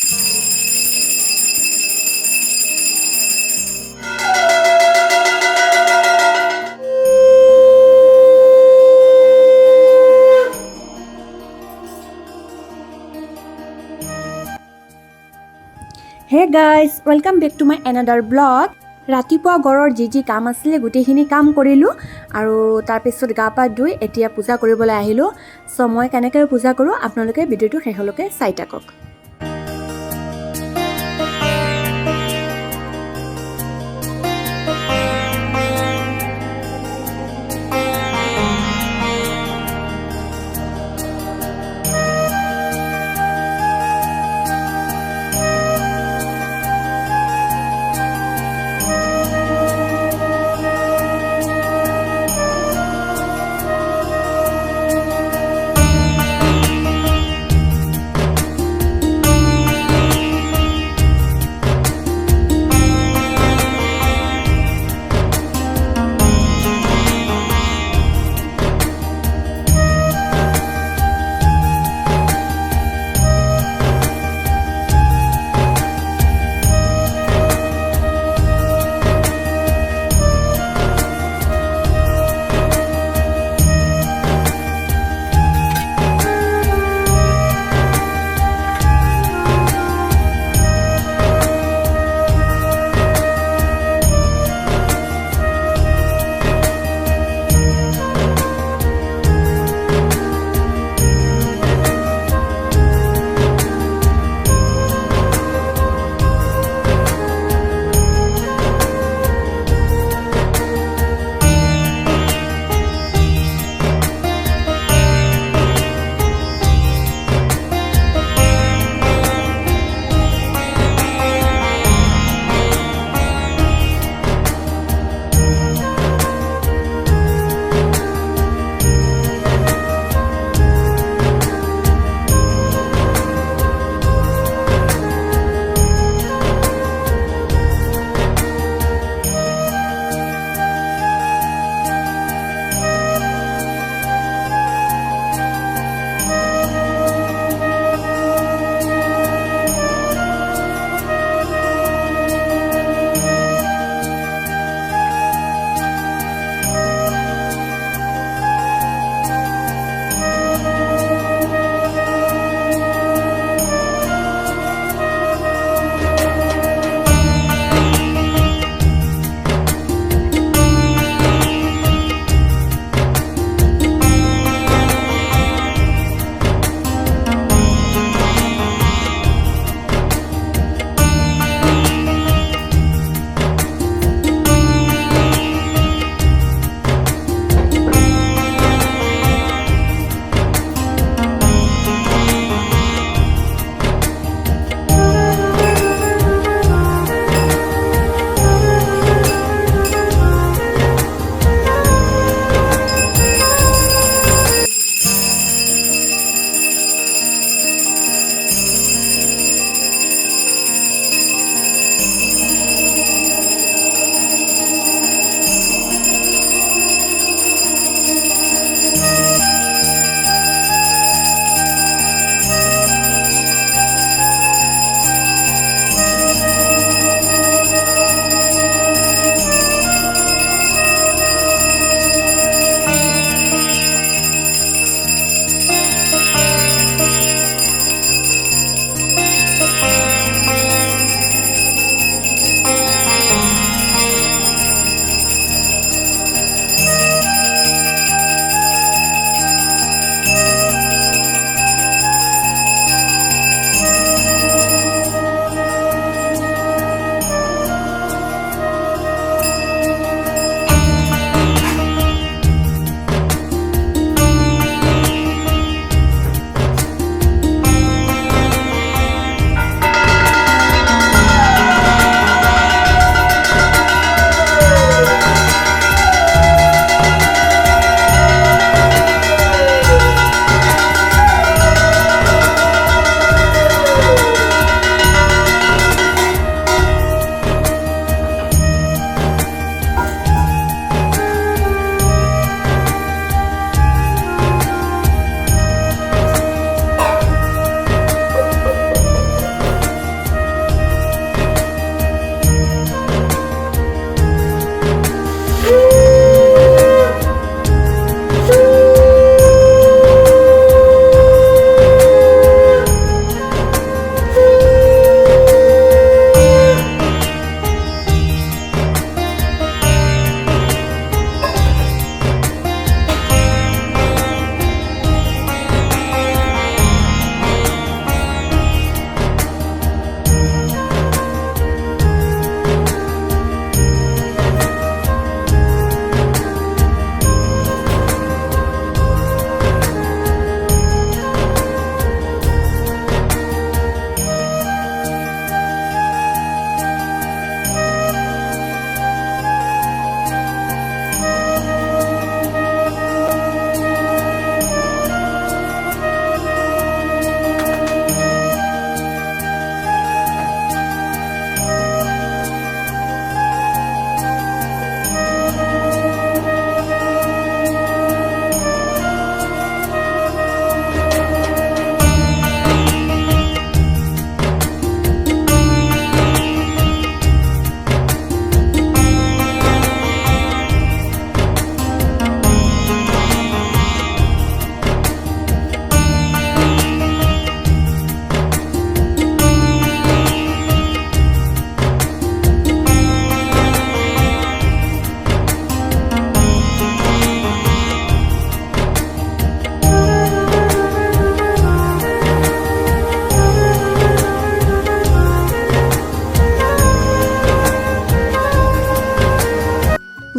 Hey guys, welcome back to my another vlog. ৰাতিপুৱা গৰৰ যি কাম আছিল গোটেইখিনি কাম কৰিলো আৰু তাৰ পিছত গা পা ধুই এতিয়া পূজা কৰিবলৈ আহিলো। সো মই কেনেকৈ পূজা কৰো আপোনালোকে ভিডিওটো শেষলৈকে চাই থাকক।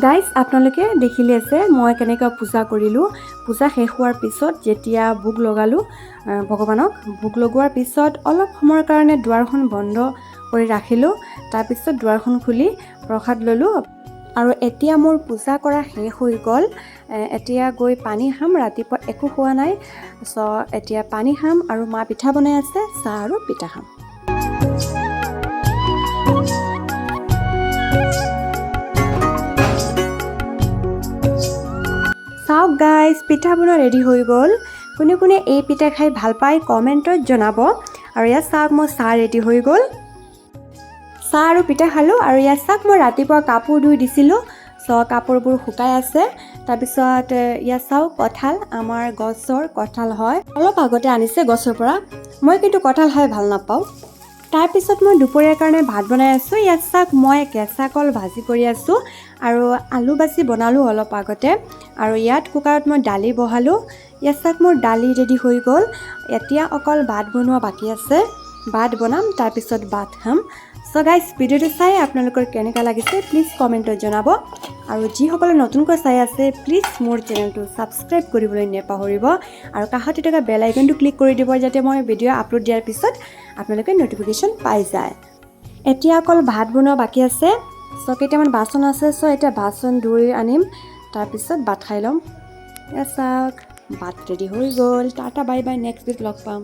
গাইজ আপোনালোকে দেখিলে আছে মই কেনেকৈ পূজা কৰিলোঁ। পূজা শেষ হোৱাৰ পিছত যেতিয়া ভোগ লগালোঁ ভগৱানক, ভোগ লগোৱাৰ পিছত অলপ সময়ৰ কাৰণে দুৱাৰখন বন্ধ কৰি ৰাখিলোঁ। তাৰপিছত দুৱাৰখন খুলি প্ৰসাদ ল'লোঁ আৰু এতিয়া মোৰ পূজা কৰা শেষ হৈ গ'ল। এতিয়া গৈ পানী খাম, ৰাতিপুৱা একো খোৱা নাই। এতিয়া পানী খাম আৰু মা পিঠা বনাই আছে, চাহ আৰু পিঠা খাম। চাওক গাইজ, পিঠা বনোৱা ৰেডি হৈ গ'ল। কোনে কোনে এই পিঠা খাই ভাল পায় কমেণ্টত জনাব। আৰু ইয়াত চাওক মোৰ চাহ ৰেডি হৈ গ'ল। চাহ আৰু পিঠা খালোঁ। আৰু ইয়াত চাওক মই ৰাতিপুৱা কাপোৰ ধুই দিছিলোঁ, কাপোৰবোৰ শুকাই আছে। তাৰপিছত ইয়াত চাওক কঁঠাল, আমাৰ গছৰ কঁঠাল হয়, অলপ আগতে আনিছে গছৰ পৰা। মই কিন্তু কঁঠাল খাই ভাল নাপাওঁ। তাৰপিছত মই দুপৰীয়াৰ কাৰণে ভাত বনাই আছোঁ। ইয়াত চাওক মই কেঁচা কল ভাজি কৰি আছোঁ আৰু আলু ভাজি বনালোঁ অলপ আগতে। আৰু ইয়াত কুকাৰত মই দালি বহালোঁ। ইয়াত চাওক মোৰ দালি ৰেডি হৈ গ'ল। এতিয়া অকল ভাত বনোৱা বাকী আছে, ভাত বনাম, তাৰপিছত ভাত খাম। গাইজ ভিডিঅ'টো চাই আপোনালোকৰ কেনেকুৱা লাগিছে প্লিজ কমেণ্টত জনাব। আৰু যিসকলে নতুনকৈ চাই আছে প্লিজ মোৰ চেনেলটো ছাবস্ক্ৰাইব কৰিবলৈ নাপাহৰিব আৰু কাষতে থকা বেল আইকনটো ক্লিক কৰি দিব, যাতে মই ভিডিঅ' আপলোড দিয়াৰ পিছত আপোনালোকে নটিফিকেশ্যন পাই যায়। এতিয়া অকল ভাত বনোৱা বাকী আছে। কেইটামান বাচন আছে, এতিয়া বাচন ধুই আনিম, তাৰপিছত ভাত খাই ল'ম। চাওক ভাত ৰেডি হৈ গ'ল। টাটা বাই বাই, নেক্সট ভিডিঅ'ত লগ পাম।